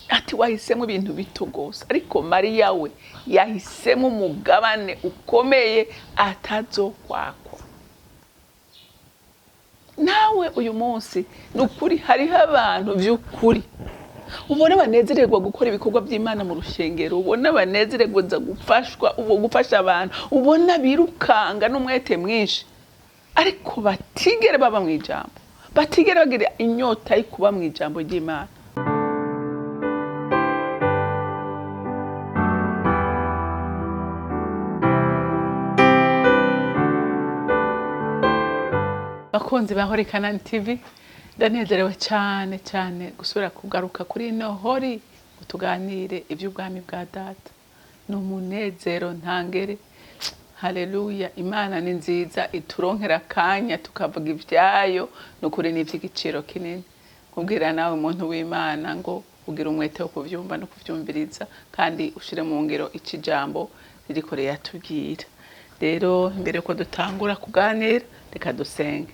ati wahisemo ibintu bito gose, ariko Mariya we yahisemo umugabane ukomeye atazokwakwa. Nawe uyu munsi nukuri hariho abantu by'ukuri ubona banezererwa gukora ibikorwa by'Imana mu rushengero, ubona banezererwa gufasha abantu, ubona birukanga n'umwete mwinshi, ariko batigere baba mu ijambo, batigere bagira inyota yo kuba mu ijambo ry'Imana. Bakunzi ba RY'Imana TV, ndanezerewe cyane cyane gusubira kugaruka kuri ino hori tuganire iby'ubwami bwa data. N'umunezero ntangere. Haleluya. Imana ni nziza, ituronkera akanya tukavuga ibyayo, n'ukuri n'iby'igiciro kinini. Kubwira nawe umuntu w'Imana ngo ugira umwete wo kuvyumva no kuvyumviriza, kandi ushire mu ngiro iki jambo ririko yatubwira. Rero imbere ko dutangura kuganira, reka dusenge.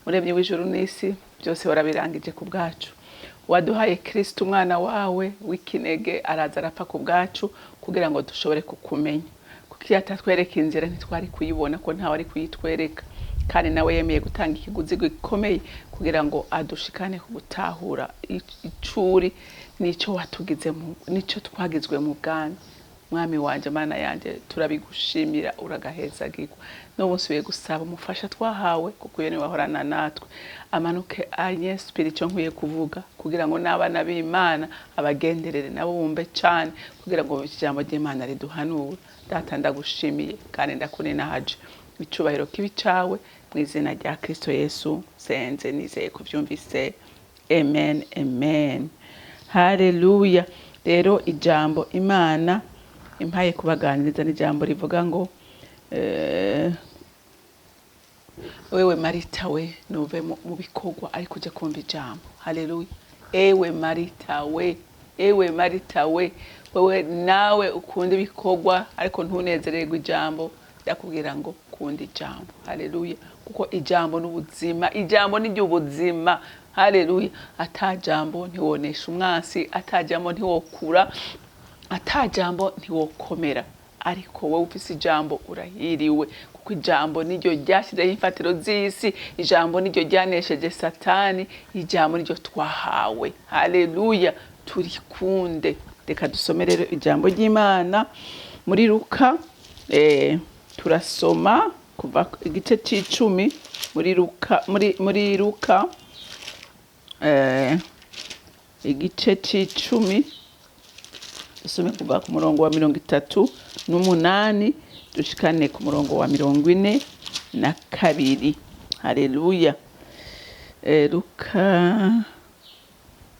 Muremye w'ijuru n'isi, byose warabirangije ku bwacu. Waduhaye Kristo umwana wawe w'ikinege, araza arapfa ku bwacu kugira ngo dushobore kukumenya. Kuko iyo atatwereka inzira ntitwari kuyibona, ko ntawe ari kuyitwereka. Kandi nawe yemeye gutanga ikiguzi gikomeye kugira ngo adushikane ku gutahura icuri nico watugize nico twagizwe mu bwami. Mwami wanje, Mana yanje, turabigushimira, uragahezagirwa. N'ubu nsubiye gusaba umufasha twahawe, kuko iyo ni wahorana natwe, amanuke anye spiritual nkwiye kuvuga, kugira ngo n'abana b'Imana abagenderere nabo bumve cyane, kugira ngo ijambo ry'Imana riduhanure. Data ndagushimiye kandi ndakuninahaje, icubahiro kibi cawe mu izina rya Kristo Yesu senze nizeye kuvyumvise. Amen, amen. Haleluya. Rero ijambo Imana impaye kubaganiriza n'ijambo rivuga ngo wewe Marita we nuve mu bikorwa ariko uje kumva ijambo. Haleluya. Ewe Marita we, ewe Marita we, wewe nawe ukunda ibikorwa ariko ntunezererwe ijambo, ndakubwira ngo kunda ijambo. Haleluya. Kuko ijambo n'ubuzima, ijambo ni ry'ubuzima. Haleluya. Atajambo ntiwonesha umwansi, atajambo ntiwokura, atajambo ntiwokomera. Ariko wowe ufise ijambo urahiriwe, kuko ijambo niryo ryashyizeho imfatiro z'isi, ijambo niryo ryanesheje Satani, ijambo niryo twahawe. Haleluya. Turikunde. Reka dusome rero ijambo ry'Imana muri Luka. Turasoma kuva igice c'icumi muri Luka, muri Luka igice c'icumi, dusome kuva ku murongo wa 38 dushikane ku murongo wa 42. Haleluya. Luka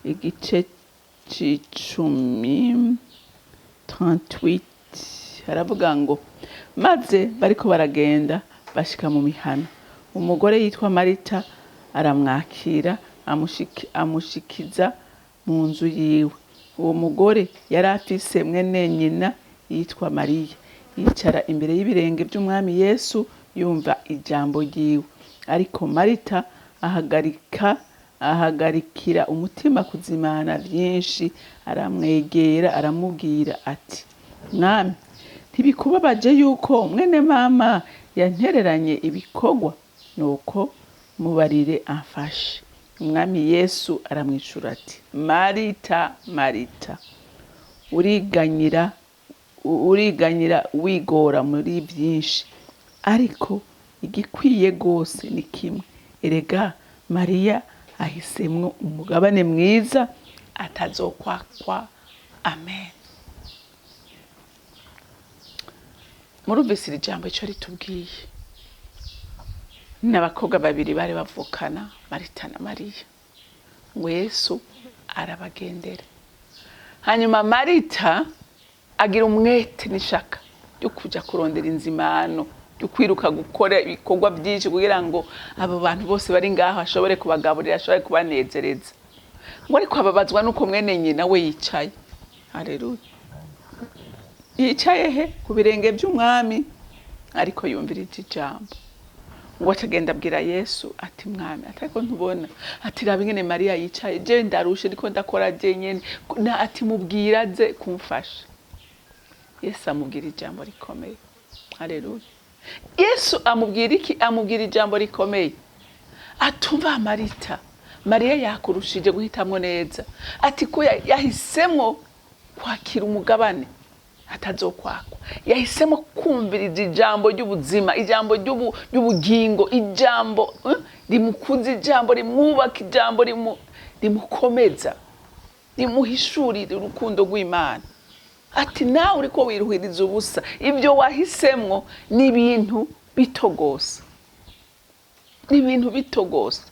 igice c'icumi 38 haravuga ngo, maze bariko baragenda bashika mu mihana, umugore yitwa Marita aramwakira, amushikiza mu nzu yiwe. Uwo mugore yari afise mwene nyina yitwa Mariya, yicara imbere y'ibirenge by'umwami Yesu yumva ijambo ryiwe. Ariko Marita ahagarikira umutima kuzimana byinshi, aramwegera aramubwira ati, mwami, ntibikubabaje yuko mwene mama yantereranye ibikorwa? Nuko mubarire amfashe. Umwami Yesu aramwishura ati, Marita, Marita, uriganyira wigora muri byinshi, ariko igikwiye gose ni kimwe. Erega Mariya ahisemwo umugabane mwiza atazokwakwa. Amen. Murumvise ijambo ico ritubwiye. N'abakobwa babiri bari bavukana, Marita na Mariya. Yesu arabagendera. Hanyuma Marita agira umwete n'ishaka ryo kuja kurondera inzimano, ryo kwiruka gukora ibikorwa byinshi kugira ngo abo bantu bose bari ngaho ashobore kubagaburira, ashobore kubanezereza. Ngo ariko ababazwa nuko mwene nyina we yicaye. Haleluya. Yicaye he? Ku birenge by'umwami, ariko yumvira ijambo. ngo acagenda abwira Yesu ati mwami atariko ntubona ati raba ingene Mariya yicaye je ndarushe ndiko ndakora je nyene ati mubwira ze kumfasha. Yesu amubwira ijambo rikomeye. Haleluya. Yesu amubwira iki? Amubwira ijambo rikomeye. Atumva Marita, Mariya yakurushije guhitamwo neza. Ati ko yahisemwo kwakira umugabane atazokwakwa. Yahisemo kumviriza ijambo ry'ubuzima, ijambo ry'ubugingo, ijambo rimukuza, ijambo rimwubaka, ijambo rimukomeza, rimuhishurira urukundo rw'Imana. Ati nawe uriko wiruhiriza ubusa, ibyo wahisemwo ni ibintu bitogosa, ni ibintu bitogosa.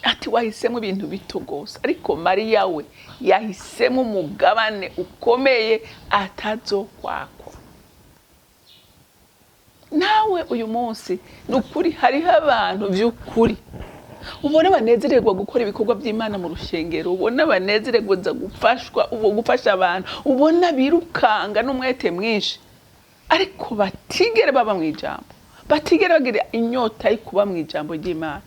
Ati wahisemo ibintu bitogosa, ariko Mariya we yahisemo umugabane ukomeye atazokwakwa. Nawe uyu munsi nukuri hariho abantu by'ukuri ubona banezererwa gukora ibikorwa by'Imana mu rushengero, ubona banezererwa gufasha abantu, ubona birukanga n'umwete mwinshi, ariko batigere baba mu ijambo, batigere bagira inyota yo kuba mu ijambo ry'Imana.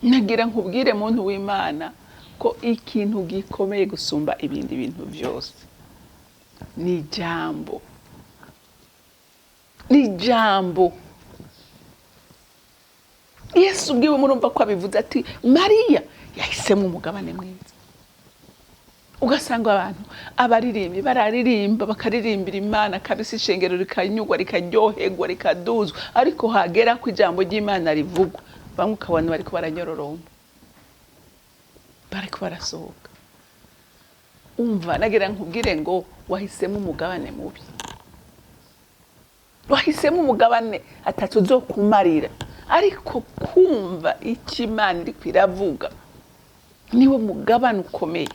Nagira nkubwire muntu w'Imana ko ikintu gikomeye gusumba ibindi bintu byose ni ijambo. Ni ijambo. Yesu ubwiwe murumva ko abivuze ati Mariya yahisemo umugabane mwiza. Ugasanga abantu abaririmbyi bararirimba bakaririmbira Imana kabisa, ishengero rikanyugwa rikaryoherwa rikaduzwa, ariko hagera ku ijambo ry'Imana rivugwa bamwe ukabona bariko baranyororomba, bariko barasohoka. Umva nagira nkubwire ngo wahisemo umugabane mubi, wahisemo umugabane atatuzokumarira, ariko kumva icyo Imana iri kwiravuga niwe mugabane ukomeye.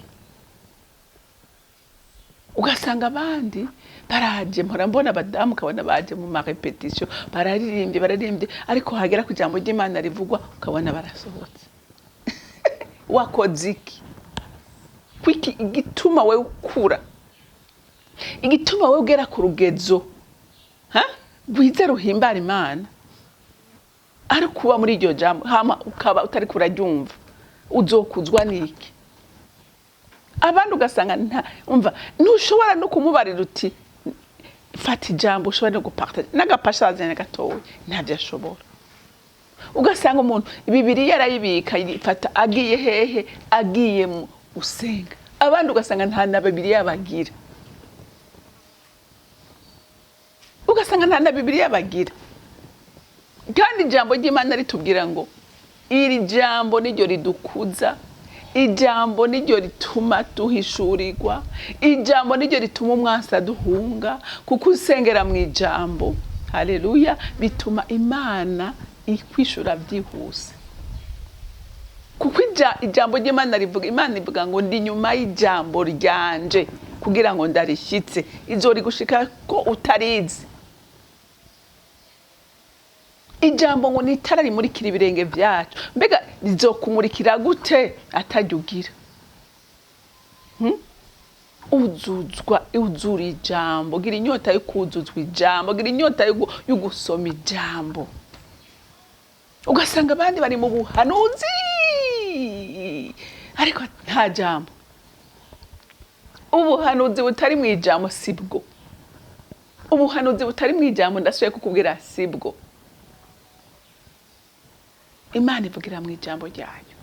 Ugasanga abandi baraje, mpora mbona abadamu ukabona baje mu marepetition bararirimbye, ariko hagera ku ijambo ry'Imana rivugwa ukabona barasohotse. Wakoze iki? Kwiki igituma we ukura, igituma we ugera ku rugezo rwiza ruhimbara Imana, ari kuba muri iryo jambo hama ukaba utari kuraryumva, uzokuzwa niki? Abandi ugasanga ntushobora no kumubarira uti fata ijambo, ushobora no gupartager n'agapashaje gatoya, ntabyo ashobora. Ugasanga umuntu Bibiliya yarayibika yifata agiye hehe, agiye mu usenga. Abandi ugasanga nta na Bibiliya bagira, ugasanga nta na Bibiliya bagira. Kandi ijambo ry'Imana ritubwira ngo iri jambo niryo ridukuza, ijambo niryo rituma duhishurirwa, ijambo niryo rituma umwasa duhunga, kuko usengera mu ijambo, haleluya, bituma Imana ikwishura byihuse. Kuko ijambo ry'Imana rivuga, Imana ivuga ngo ndi nyuma y'ijambo ryanje kugira ngo ndarishyitse, izori gushika ko utarizi. Ijambo ngo nitara rimurikira ibirenge byacu, mbega rizokumurikira gute atajugira? Uzura ijambo, gira inyota yo kuzuzwa ijambo, gira inyota yo gusoma ijambo. Ugasanga abandi bari mu buhanuzi ariko nta jambo. Ubuhanuzi butari mu ijambo sibwo, ubuhanuzi butari mu ijambo ndasubiye kukubwira sibwo. Imana ivugira mu ijambo ryayo.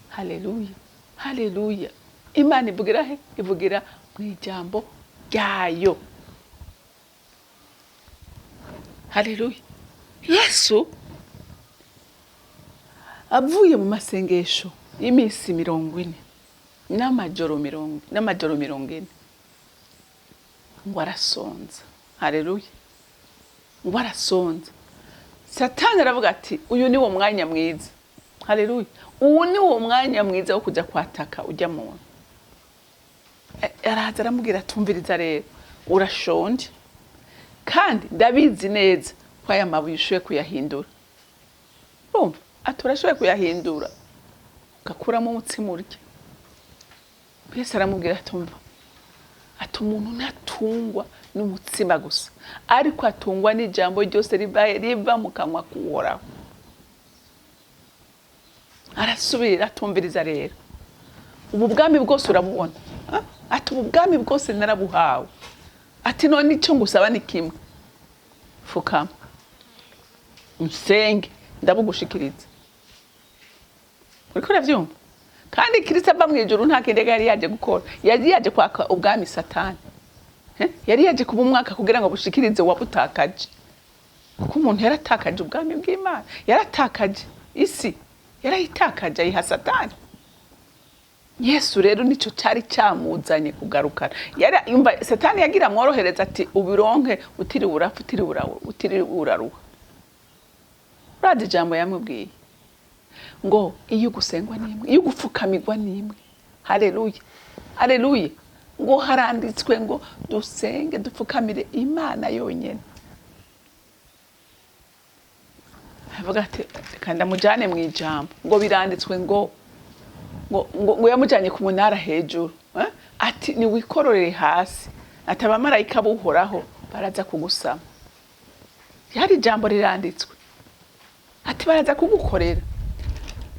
Haleluya, haleluya. Imana ivugira he? Ivugira mu ijambo ryayo. Haleluya. Yesu avuye mu masengesho y'imisi 40 n'amajoro 40 ngo arasonza. Haleluya. Ngo arasonza. Satani aravuga ati uyu ni wo mwanya mwiza. Haleluya. Uwo ni wo mwanya mwiza wo kujya kwataka ujya mu. Araza aramubwira tumviriza rero, urashonje kandi ndabizi neza ko aya mabuye ushoye kuyahindura. Urumva? Aturashoye kuyahindura ugakuramo umutsima urya. Yesu aramubwira atumva, ati umuntu natungwa n'umutsima n'umutsima gusa, ariko atungwa n'ijambo ryose riva mu kanwa k'Uhoraho. Arasubira atumviriza rero. Ubu bwami bwose urabubona. Ati ubu bwami bwose narabuhawe. Ati none icyo ngusaba ni kimwe. Fukama. Nsenge ndabugushikiriza. Uriko uravyumva? Kandi Kristo ava mu ijuru nta kindi yari yaje gukora. Yari yaje kwaka ubwami Satani. Yari yaje kuba umwaka kugira ngo bushikirize wabutakaje. Kuko umuntu yaratakaje ubwami bw'Imana. Yaratakaje isi. Yarayitakaje ayiha Satani. Yesu rero nico cari cyamuzanye kugarukana. Yumva Satani yagira mworohereza ati ubironke utiri urapfa utiri uraruha. Radi jambo yamubwiye ngo iyo gusengwa nimwe, iyo gupfukamirwa nimwe. Haleluya. Haleluya. Ngo haranditswe ngo dusenge dupfukamire Imana yonyene. Avuga ati kandi amujane mu ijambo ngo biranditswe ngo yamujanye ku munara hejuru. Ati ni wikororere hasi. Ati abamarayika b'Uhoraho baraza kugusama. Yari ijambo riranditswe. Ati baraza kugukorera.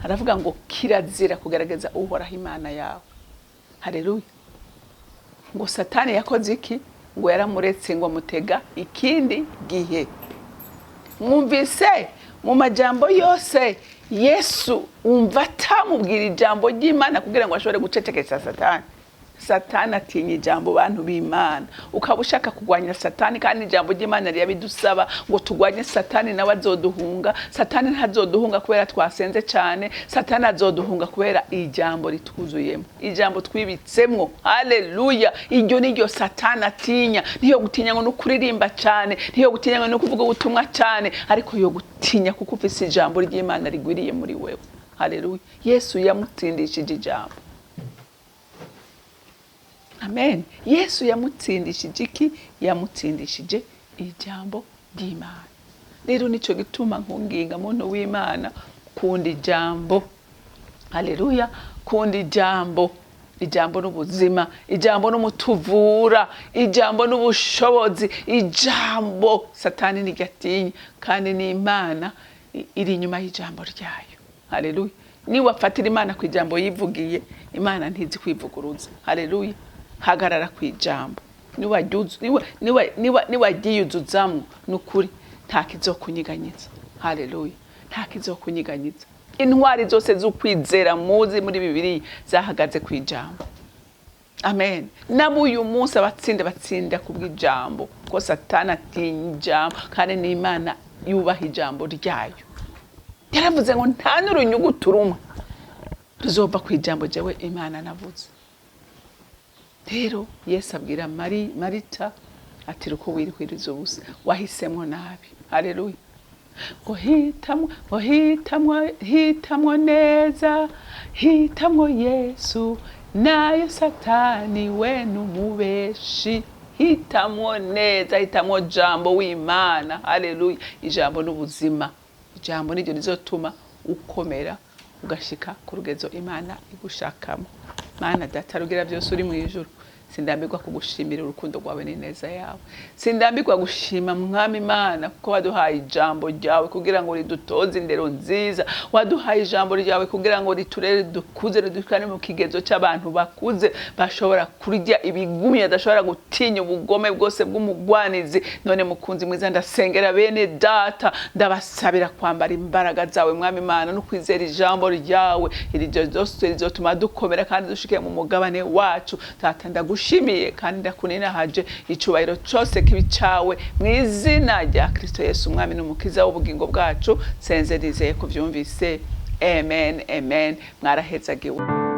Aravuga ngo kirazira kugaragaza Uhoraho Imana yawe. Haleluya. Ngo Satani yakoze iki? Ngo yaramuretse ngo mutega ikindi gihe. Mwumvise mu majambo yose Yesu umva atamubwira ijambo ry'Imana kugira ngo ashobore gucecekesha Satani. Satani atinya ijambo bantu b'Imana. Ukaba ushaka kugwanya Satani kandi ijambo ry'Imana ryabidusaba ngo tugwanye Satani nawe azoduhunga. Satani ntazoduhunga kubera twasenze cyane. Satani azoduhunga kubera ijambo ritwuzuyemo. Ijambo twibitsemwo. Haleluya. Iryo niryo Satani atinya. Niyo gutinya ngo nukuririmba cyane, niyo gutinya ngo nukuvuga ubutumwa cyane, ariko yo gutinya kuko ufise ijambo ry'Imana rigwiriye muri wewe. Haleluya. Yesu yamutsindishije ijambo. Amen. Yesu yamutsindishije iki? Yamutsindishije ijambo ry'Imana. Rero nico gituma nkunginga muntu w'Imana kundi ijambo. Haleluya. Kundi ijambo. Ijambo n'ubuzima, ijambo n'umutuvura, ijambo n'ubushobozi, ijambo Satani nigatinya kandi ni Imana iri inyuma y'ijambo ryayo. Haleluya. Ni wafatira Imana ku ijambo yivugiye, Imana ntizi kwivuguruza. Haleluya. Hagarara ku ijambo. Niwagiyuzuzamwo nukuri nta kizokunyiganyiza. Haleluya. Nta kizokunyiganyiza. Intwari zose z'ukwizera muzi muri Bibiliya zahagaze ku ijambo. Amen. Nabo uyu munsi batsinda kubw'ijambo. Ko Satani atinya ijambo kandi ni Imana yubaha ijambo ryayo. Yaravuze ngo nta n'urunyugutu rumwe ruzova ku ijambo jewe Imana navuze. Rero Yesu abwira Marita ati ruko wirihwiriza ubusa wahisemwo nabi. Haleluya. Ngo hitamwo neza, hitamwo Yesu nayo Satani we n'umubeshi. Hitamwo neza, hitamwo jambo w'Imana. Haleluya. Ijambo n'ubuzima. Ijambo niryo rizotuma ukomera ugashika ku rugezo Imana igushakamo. Mana data rugira byose uri mu ijuru. Sindambirwa kugushimira urukundo rwawe n'ineza yawe. Sindambirwa gushima Mwami Imana kuko waduhaye ijambo ryawe kugira ngo ridutoze indero nziza. Waduhaye ijambo ryawe kugira ngo riturere dukuze ridukane mu kigezo cy'abantu bakuze bashobora kurya ibigumye adashobora gutinya ubugome bwose bw'umugwanizi. None mukunzi mwiza ndasengera bene data ndabasabira kwambara imbaraga zawe Mwami Imana no kwizera ijambo ryawe. Iri ryose rizotuma dukomera kandi dushike mu mugabane wacu. Tata ndagushimiye kandi ndakuninahaje icubahiro cyose kibi cawe mu izina rya Kristo Yesu Umwami n'umukiza w'ubugingo bwacu. Senze nizeye ko vyumvise. Amen. Amen. Mwarahezagiwe.